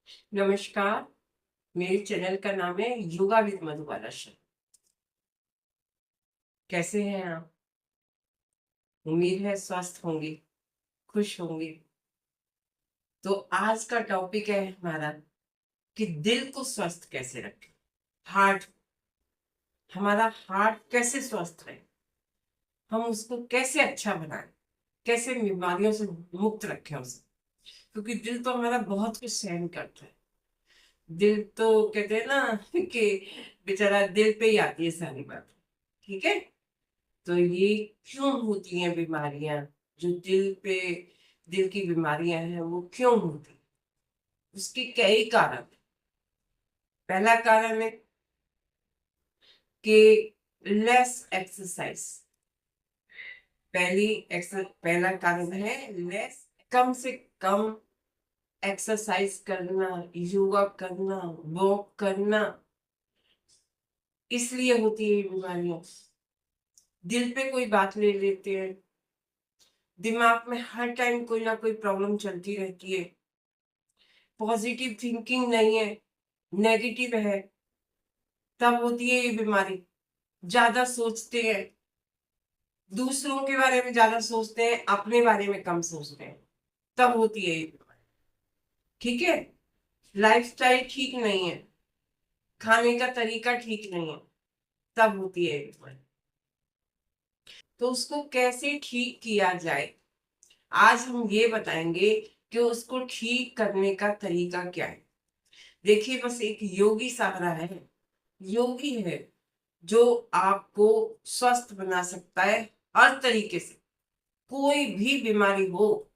नमस्कार, मेरे चैनल का नाम है योगा विद मधुबाला शर्मा। कैसे हैं आप? उम्मीद है स्वस्थ होंगे, खुश होंगे। तो आज का टॉपिक है हमारा कि दिल को स्वस्थ कैसे रखें। हार्ट, हमारा हार्ट कैसे स्वस्थ रहे, हम उसको कैसे अच्छा बनाएं, कैसे बीमारियों से मुक्त रखें उसे। क्योंकि दिल तो हमारा बहुत कुछ सहन करता है। दिल तो कहते हैं ना कि बेचारा दिल पे ही आती है सारी बात। ठीक है। तो ये क्यों होती हैं बीमारियां, जो दिल की बीमारियां हैं वो क्यों होती? उसके कई कारण हैं। पहला कारण है कि लेस एक्सरसाइज। पहला कारण है लेस, कम से कम एक्सरसाइज करना, योगा करना, वॉक करना। इसलिए होती है ये बीमारियां। दिल पे कोई बात ले लेते हैं, दिमाग में हर टाइम कोई ना कोई प्रॉब्लम चलती रहती है, पॉजिटिव थिंकिंग नहीं है, नेगेटिव है, तब होती है ये बीमारी। ज्यादा सोचते हैं, दूसरों के बारे में ज्यादा सोचते हैं, अपने बारे में कम सोचते हैं, तब होती है ये बीमारी। ठीक है। लाइफस्टाइल ठीक नहीं है, खाने का तरीका ठीक नहीं है, तब होती है ये बीमारी। तो उसको कैसे ठीक किया जाए, आज हम ये बताएंगे कि उसको ठीक करने का तरीका क्या है। देखिए, बस एक योगी सहारा है, योगी है जो आपको स्वस्थ बना सकता है हर तरीके से। कोई भी बीमारी हो,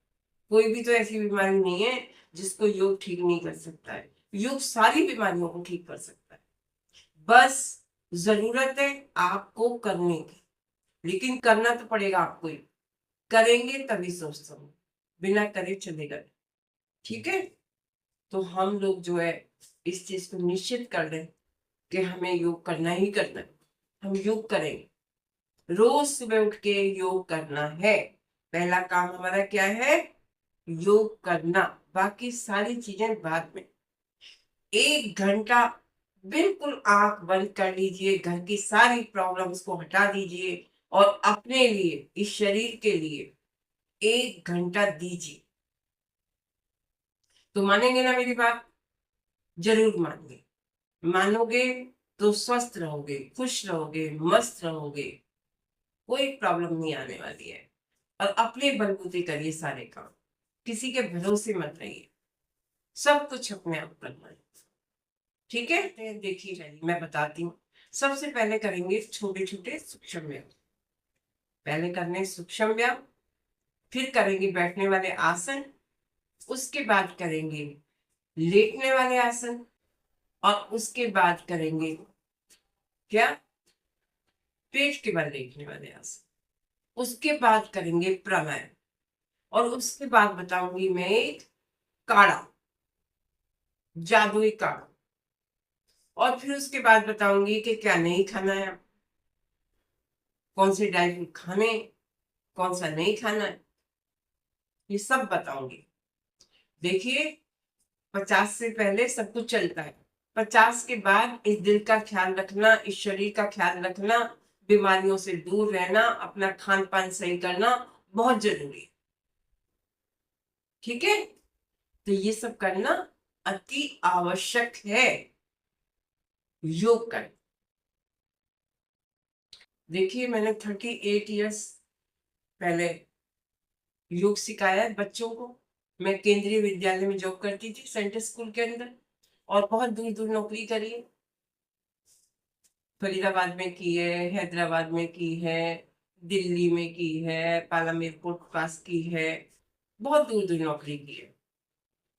कोई भी तो ऐसी बीमारी नहीं है जिसको योग ठीक नहीं कर सकता है। योग सारी बीमारियों को ठीक कर सकता है। बस जरूरत है आपको करने की, लेकिन करना तो पड़ेगा आपको ही। करेंगे तभी स्वस्थ होंगे, बिना करे चलेगा नहीं। ठीक है। तो हम लोग जो है इस चीज को निश्चित कर लें कि हमें योग करना ही करना है। हम योग करेंगे, रोज सुबह उठ के योग करना है। पहला काम हमारा क्या है? योग करना। बाकी सारी चीजें बाद में। 1 घंटा बिल्कुल आंख बंद कर लीजिए, घर की सारी प्रॉब्लम्स को हटा दीजिए और अपने लिए, इस शरीर के लिए 1 घंटा दीजिए। तो मानेंगे ना मेरी बात? जरूर मानिए। मानोगे तो स्वस्थ रहोगे, खुश रहोगे, मस्त रहोगे, कोई प्रॉब्लम नहीं आने वाली है। और अपने बलबूते करिए सारे काम, किसी के भरोसे मत रहिए। सब कुछ अपने आप करना है। ठीक है। देखिए चलिए मैं बताती हूँ। सबसे पहले करेंगे छोटे छोटे सूक्ष्म व्यायाम। पहले करने सूक्ष्म व्यायाम, फिर करेंगे बैठने वाले आसन, उसके बाद करेंगे लेटने वाले आसन, और उसके बाद करेंगे क्या? पेट के बल लेटने वाले आसन। उसके बाद करेंगे प्राणायाम, और उसके बाद बताऊंगी मैं एक काढ़ा, जादुई काढ़ा। और फिर उसके बाद बताऊंगी कि क्या नहीं खाना है, कौन से ड्राई फ्रूट खाने, कौन सा नहीं खाना है, ये सब बताऊंगी। देखिए, 50 से पहले सब कुछ चलता है। 50 के बाद इस दिल का ख्याल रखना, इस शरीर का ख्याल रखना, बीमारियों से दूर रहना, अपना खान पान सही करना बहुत जरूरी है। ठीक है। तो ये सब करना अति आवश्यक है। योग कर, देखिए मैंने 38 ईयर्स पहले योग सिखाया है बच्चों को। मैं केंद्रीय विद्यालय में जॉब करती थी, सेंट्रल स्कूल के अंदर, और बहुत दूर दूर नौकरी करी है। फरीदाबाद में की है, हैदराबाद में की है, दिल्ली में की है, पालामेर पोर्ट पास की है, बहुत दूर दूर नौकरी की है।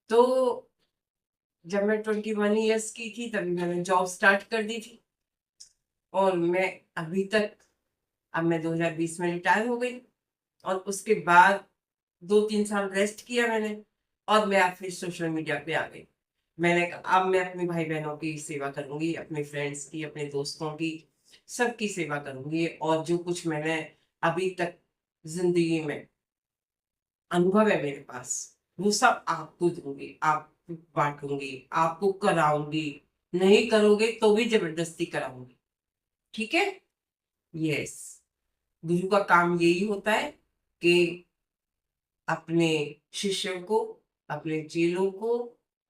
तो जब मैं 21 ईयर्स की थी तभी मैंने जॉब स्टार्ट कर दी थी, और मैं अभी तक, अब मैं 2020 में रिटायर हो गई। और उसके बाद 2-3 साल रेस्ट किया मैंने, और मैं अब फिर सोशल मीडिया पे आ गई। मैंने कहा अब मैं अपने भाई बहनों की सेवा करूंगी, अपने फ्रेंड्स की, अपने दोस्तों की, सबकी सेवा करूंगी। और जो कुछ मैंने अभी तक जिंदगी में अनुभव है मेरे पास, वो सब आपको दूंगी। आप बांटूंगी, आपको कराऊंगी, नहीं करोगे तो भी जबरदस्ती कराऊंगी। ठीक है? यस। गुरु का काम यही होता है कि अपने शिष्यों को, अपने चेलों को,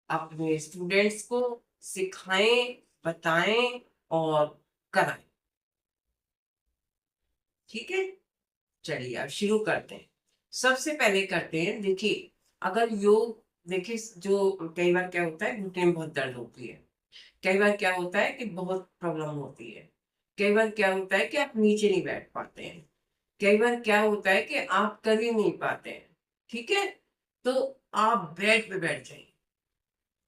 अपने स्टूडेंट्स को सिखाएं, बताएं और कराएं। ठीक है? चलिए अब शुरू करते हैं। सबसे पहले करते हैं, देखिए अगर योग, देखिए जो कई बार क्या होता है, घुटने में बहुत दर्द होती है, कई बार क्या होता है कि बहुत प्रॉब्लम होती है, कई बार क्या होता है कि आप नीचे नहीं बैठ पाते हैं, कई बार क्या होता है कि आप कर ही नहीं पाते हैं। ठीक है? तो आप बेड पे बैठ जाइए।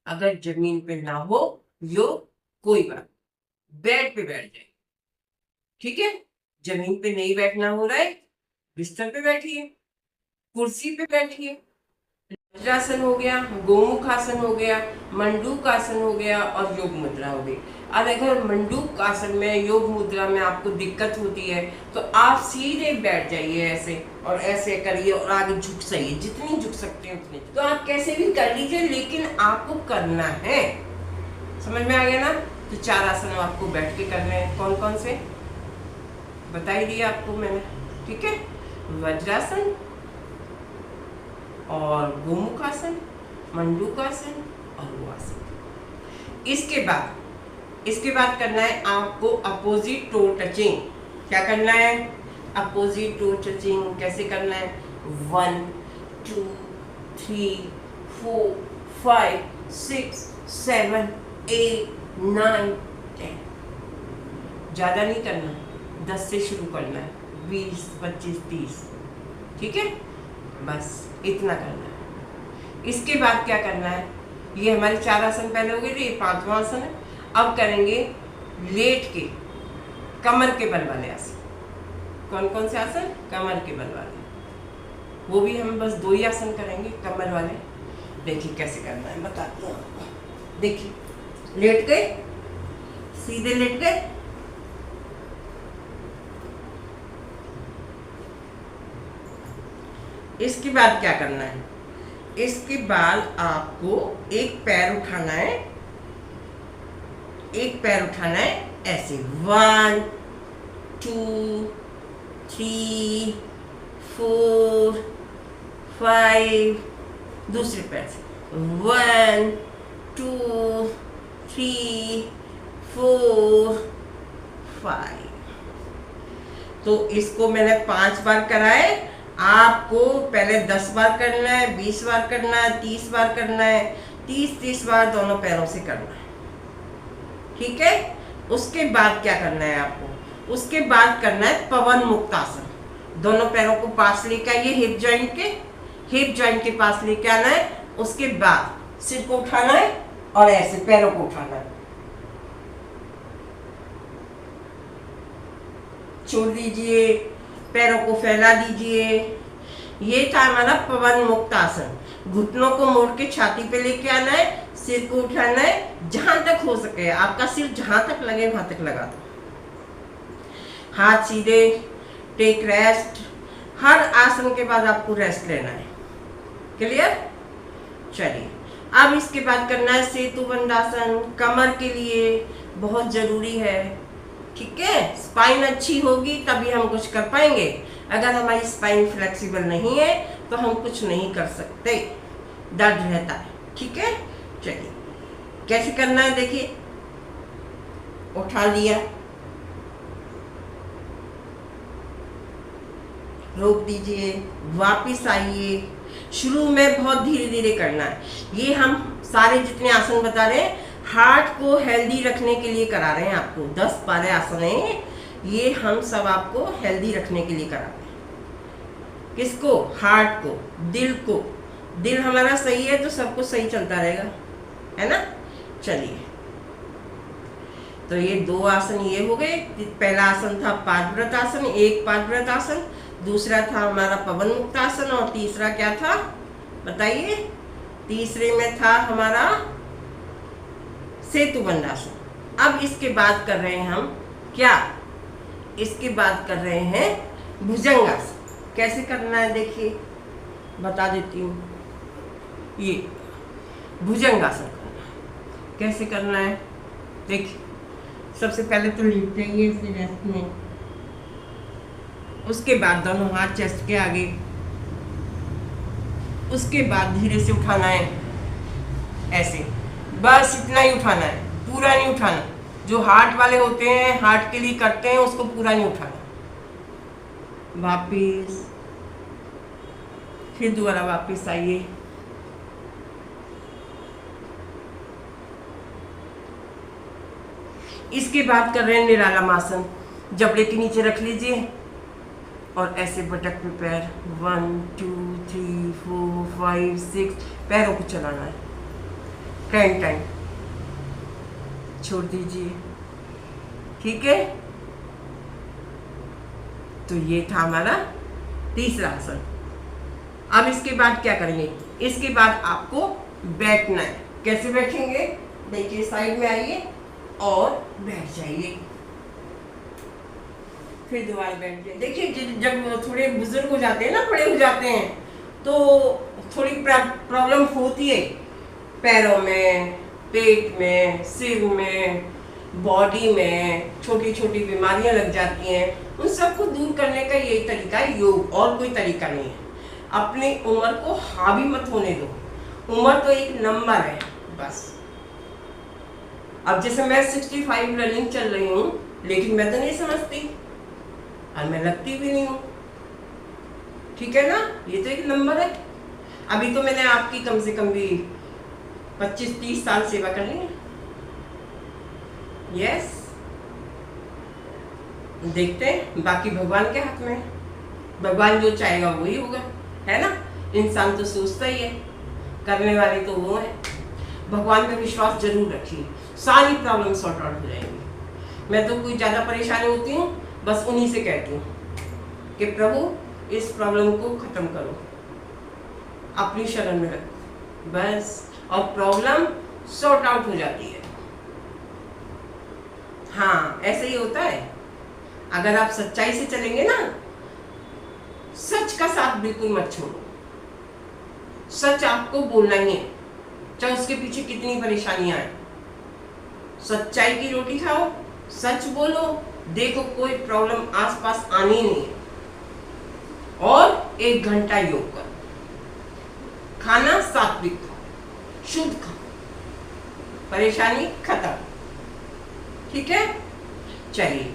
अगर जमीन पे ना हो योग, कोई बात, बेड पे बैठ जाइए। ठीक है? जमीन पे नहीं बैठना हो रहा है, बिस्तर पे बैठिए, कुर्सी पे बैठिए। वज्रासन हो गया, गोमुख आसन हो गया, मंडूक आसन हो गया और योग मुद्रा हो गई। अब अगर मंडूक आसन में, योग मुद्रा में आपको दिक्कत होती है तो आप सीधे बैठ जाइए ऐसे, और ऐसे करिए और आगे झुक जाइए, जितनी झुक सकते हैं उतनी। तो आप कैसे भी कर लीजिए, लेकिन आपको करना है। समझ में आ गया ना? तो 4 आसन आपको बैठ के करने हैं। कौन कौन से बता ही दिया आपको मैंने। ठीक है? वज्रासन और गोमुखासन, मंडूकासन और वो आसन। इसके बाद करना है आपको अपोजिट टो टचिंग। क्या करना है? Opposite toe touching. कैसे करना है? 1 2 3 4 5 6 7 8 9 10। ज्यादा नहीं करना, 10 से शुरू करना है, 20 25 30। ठीक है? बस इतना करना है। इसके बाद क्या करना है? ये हमारे 4 आसन पहले हो गए थे, ये 5वां आसन है। अब करेंगे लेट के कमर के बल वाले आसन। कौन कौन से आसन? कमर के बल वाले। वो भी हम बस 2 ही आसन करेंगे कमर वाले। देखिए कैसे करना है, बताती हूँ आपको। देखिए, लेट गए, सीधे लेट गए, इसके बाद क्या करना है? इसके बाद आपको एक पैर उठाना है, एक पैर उठाना है ऐसे, 1 2 3 4 5। दूसरे पैर से 1 2 3 4 5। तो इसको मैंने 5 बार कराए। आपको पहले 10 बार करना है, 20 बार करना है, 30 बार करना है, 30 बार दोनों पैरों से करना है। ठीक है? उसके बाद क्या करना है आपको? उसके बाद करना है पवन मुक्त आसन। दोनों पैरों को पास लेकर आइए, हिप जॉइंट के पास लेके आना है। उसके बाद सिर को उठाना है और ऐसे पैरों को उठाना है, छोड़ दीजिए, पैरों को फैला दीजिए। ये था हमारा पवन मुक्त आसन। घुटनों को मोड़ के छाती पे लेके आना है, सिर को उठाना है, जहां तक हो सके आपका सिर जहां तक लगे वहां तक लगा दो। हाथ सीधे, टेक रेस्ट। हर आसन के बाद आपको रेस्ट लेना है। क्लियर? चलिए, अब इसके बाद करना है सेतु बंधासन। कमर के लिए बहुत जरूरी है। ठीक है? स्पाइन अच्छी होगी तभी हम कुछ कर पाएंगे। अगर हमारी स्पाइन फ्लेक्सिबल नहीं है तो हम कुछ नहीं कर सकते, दर्द रहता है। ठीक है? चलिए कैसे करना है, देखिए, उठा लिया, रोक दीजिए, वापिस आइए। शुरू में बहुत धीरे धीरे करना है। ये हम सारे जितने आसन बता रहे हैं हार्ट को हेल्दी रखने के लिए करा रहे हैं आपको। 10 12 आसन है, ये हम सब आपको हेल्दी रखने के लिए करा रहे हैं। किसको? हार्ट को, दिल को। दिल हमारा सही है तो सब कुछ सही चलता रहेगा, है ना? चलिए, तो ये 2 आसन ये हो गए। पहला आसन था पादव्रत आसन, एक पादव्रत आसन, दूसरा था हमारा पवन मुक्त आसन, और तीसरा क्या था बताइए? तीसरे में था हमारा सेतु बंधासन। अब इसके बाद कर रहे हैं हम क्या? इसके बाद कर रहे हैं भुजंगासन। कैसे करना है देखिए, बता देती हूँ। ये भुजंगासन करना। कैसे करना है देखिए, सबसे पहले तो लेट जाइए इसे रेस्ट में, उसके बाद दोनों हाथ चेस्ट के आगे, उसके बाद धीरे से उठाना है ऐसे, बस इतना ही उठाना है, पूरा नहीं उठाना। जो हार्ट वाले होते हैं, हार्ट के लिए करते हैं, उसको पूरा नहीं उठाना। वापिस, फिर दोबारा वापिस आइए, इसके बाद कर रहे हैं निरालम आसन। जबड़े के नीचे रख लीजिए और ऐसे बटक पे पैर 1 2 3 4 5 6 पैरों को चलाना है 10 टाइम, छोड़ दीजिए। ठीक है, तो ये था हमारा तीसरा आसन। अब इसके बाद क्या करेंगे, इसके बाद आपको बैठना है। कैसे बैठेंगे देखिए, साइड में आइए और बैठ जाइए, फिर दोबारा बैठ जाइए। देखिए जब थोड़े बुजुर्ग हो जाते हैं ना, बड़े हो जाते हैं, तो थोड़ी प्रॉब्लम होती है पैरों में, पेट में, सिर में, बॉडी में, छोटी छोटी बीमारियां लग जाती हैं। उन सबको दूर करने का यही तरीका है योग, और कोई तरीका नहीं है। अपनी उम्र को हावी मत होने दो, उम्र तो एक नंबर है बस। अब जैसे मैं 65 रनिंग चल रही हूँ, लेकिन मैं तो नहीं समझती और मैं लगती भी नहीं हूँ, ठीक है ना, ये तो एक नंबर है। अभी तो मैंने आपकी कम से कम भी 25-30 साल सेवा करनी है। यस, देखते हैं, बाकी भगवान के हाथ में है, भगवान जो चाहेगा वही होगा, है ना। इंसान तो सोचता ही है, करने वाले तो वो है। भगवान पे विश्वास जरूर रखिए, सारी प्रॉब्लम सॉर्ट आउट हो जाएंगी। मैं तो कोई ज़्यादा परेशानी होती हूँ, बस उन्हीं से कहती हूँ कि प्रभु इस प्रॉब्लम को ख़त्म करो, अपनी शरण में रखो बस, और प्रॉब्लम सॉर्ट आउट हो जाती है। हाँ, ऐसे ही होता है। अगर आप सच्चाई से चलेंगे ना, सच का साथ बिल्कुल मत छोड़ो, सच आपको बोलना ही है, चाहे उसके पीछे कितनी परेशानियां आए। सच्चाई की रोटी खाओ, सच बोलो, देखो कोई प्रॉब्लम आसपास आनी नहीं है। और 1 घंटा योग करो, खाना सात्विक खाओ, शुद्ध खाओ, परेशानी खत्म। ठीक है, चलिए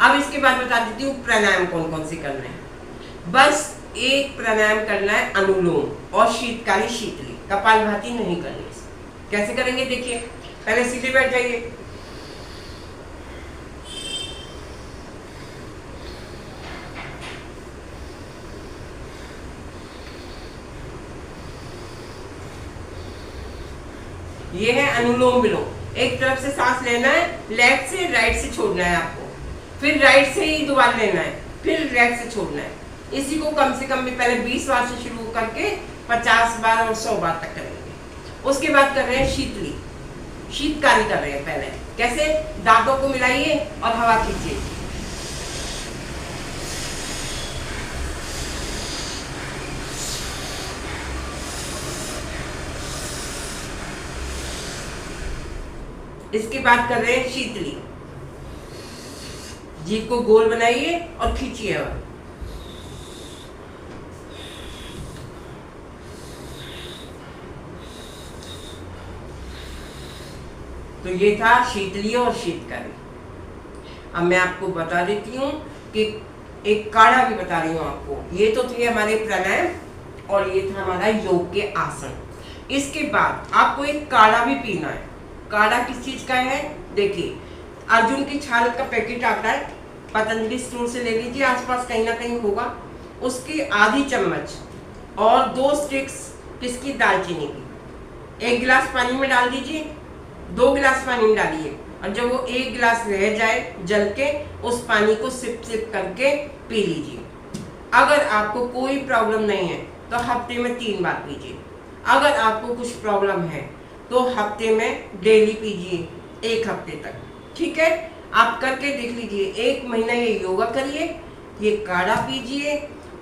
अब इसके बाद बता देती हूँ प्राणायाम कौन कौन से करना है। बस एक प्राणायाम करना है, अनुलोम और शीतकाली शीतली, कपालभाति नहीं करनी। कैसे करेंगे देखिए, पहले सीधे बैठ जाइए, ये है अनुलोम विलोम। एक तरफ से सांस लेना है, लेफ्ट से राइट से छोड़ना है आपको, फिर राइट से ही दोबारा लेना है, फिर लेफ्ट से छोड़ना है। इसी को कम से कम भी पहले 20 बार से शुरू करके 50 बार और 100 बार तक करेंगे। उसके बाद कर रहे हैं शीतली, शीतकाली कर रहे हैं। पहले कैसे, दांतों को मिलाइए और हवा खींचिए, इसके बाद कर रहे हैं शीतली, जीभ को गोल बनाइए और खींचिए हवा। तो ये था शीतली और शीतकाली। अब मैं आपको बता देती हूँ कि एक काढ़ा भी बता रही हूँ आपको। ये तो थे हमारे प्राणायाम और ये था हमारा योग के आसन। इसके बाद आपको एक काढ़ा भी पीना है। काढ़ा किस चीज का है देखिए, अर्जुन की छाल का पैकेट आता है, पतंजलि स्टोर से ले लीजिए, आसपास कहीं ना कहीं होगा। उसकी आधी चम्मच और 2 स्टिक्स किसकी, दालचीनी की, 1 गिलास पानी में डाल दीजिए, 2 गिलास पानी में डालिए, और जब वो 1 गिलास रह जाए जल के, उस पानी को सिप सिप करके पी लीजिए। अगर आपको कोई प्रॉब्लम नहीं है तो हफ्ते में 3 बार पीजिए। अगर आपको कुछ प्रॉब्लम है तो हफ्ते में डेली पीजिए, 1 हफ्ते तक। ठीक है, आप करके देख लीजिए, 1 महीना ये योगा करिए, ये काढ़ा पीजिए,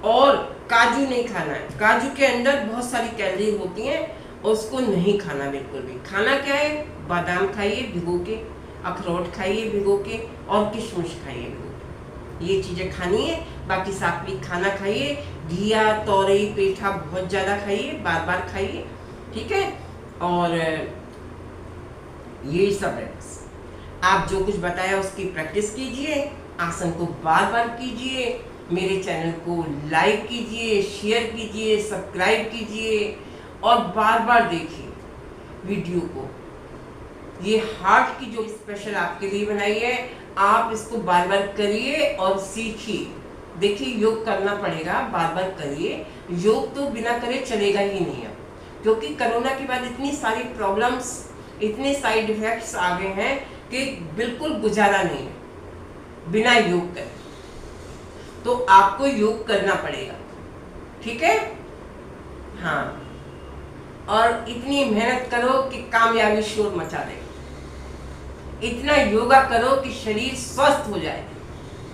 और काजू नहीं खाना है। काजू के अंदर बहुत सारी कैलोरी होती हैं, उसको नहीं खाना बिल्कुल भी। खाना क्या है, बादाम खाइए भिगो के, अखरोट खाइए भिगो के, और किशमिश खाइए भिगो के, ये चीज़ें खानी है। बाकी सात्विक खाना खाइए, घिया तोरई पेठा बहुत ज़्यादा खाइए, बार बार खाइए, ठीक है। और यही सब है। आप जो कुछ बताया उसकी प्रैक्टिस कीजिए, आसन को बार बार कीजिए, मेरे चैनल को लाइक कीजिए, शेयर कीजिए, सब्सक्राइब कीजिए, और बार बार देखिए वीडियो को। ये हार्ट की जो स्पेशल आपके लिए बनाई है, आप इसको बार बार करिए और सीखिए। देखिए योग करना पड़ेगा, बार बार करिए। योग तो बिना करे चलेगा ही नहीं अब, क्योंकि कोरोना के बाद इतनी सारी प्रॉब्लम्स, इतने साइड इफेक्ट्स आ गए हैं कि बिल्कुल गुजारा नहीं है बिना योग करे। तो आपको योग करना पड़ेगा, ठीक है। हाँ, और इतनी मेहनत करो कि कामयाबी शोर मचा दे। इतना योगा करो कि शरीर स्वस्थ हो जाए,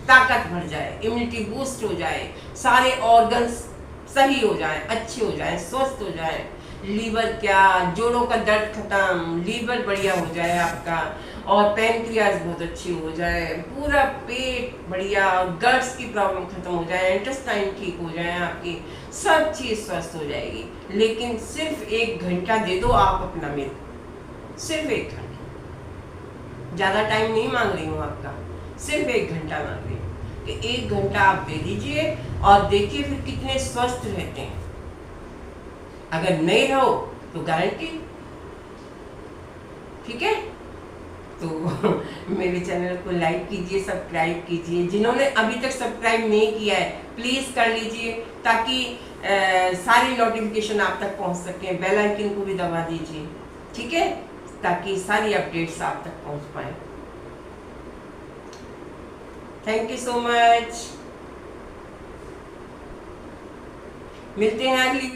ताकत बढ़ जाए, इम्यूनिटी बूस्ट हो जाए, सारे ऑर्गन्स सही हो जाए, अच्छे हो जाए, स्वस्थ हो जाए। लीवर क्या, जोड़ों का दर्द खत्म, लीवर बढ़िया हो जाए आपका, और पैनक्रियाज बहुत अच्छी हो जाए, पूरा पेट बढ़िया, गट्स की प्रॉब्लम खत्म हो जाए, इंटेस्टाइन ठीक हो जाए, आपकी सब चीज़ स्वस्थ हो जाएगी। लेकिन सिर्फ 1 घंटा दे दो आप अपना, मेरे सिर्फ 1 घंटा, ज़्यादा टाइम नहीं मांग रही हूँ आपका, सिर्फ 1 घंटा मांग रही हूँ कि 1 घंटा आप दे दीजिए और देखिए फिर कितने स्वस्थ रहते हैं। अगर नहीं रहो तो गारंटी, ठीक है। तो मेरे चैनल को लाइक कीजिए, सब्सक्राइब कीजिए। जिन्होंने अभी तक सब्सक्राइब नहीं किया है प्लीज़ कर लीजिए, ताकि सारी नोटिफिकेशन आप तक पहुंच सके। बेल आइकन को भी दबा दीजिए, ठीक है, ताकि सारी अपडेट्स आप तक पहुंच पाए। Thank you so much. मिलते हैं अगली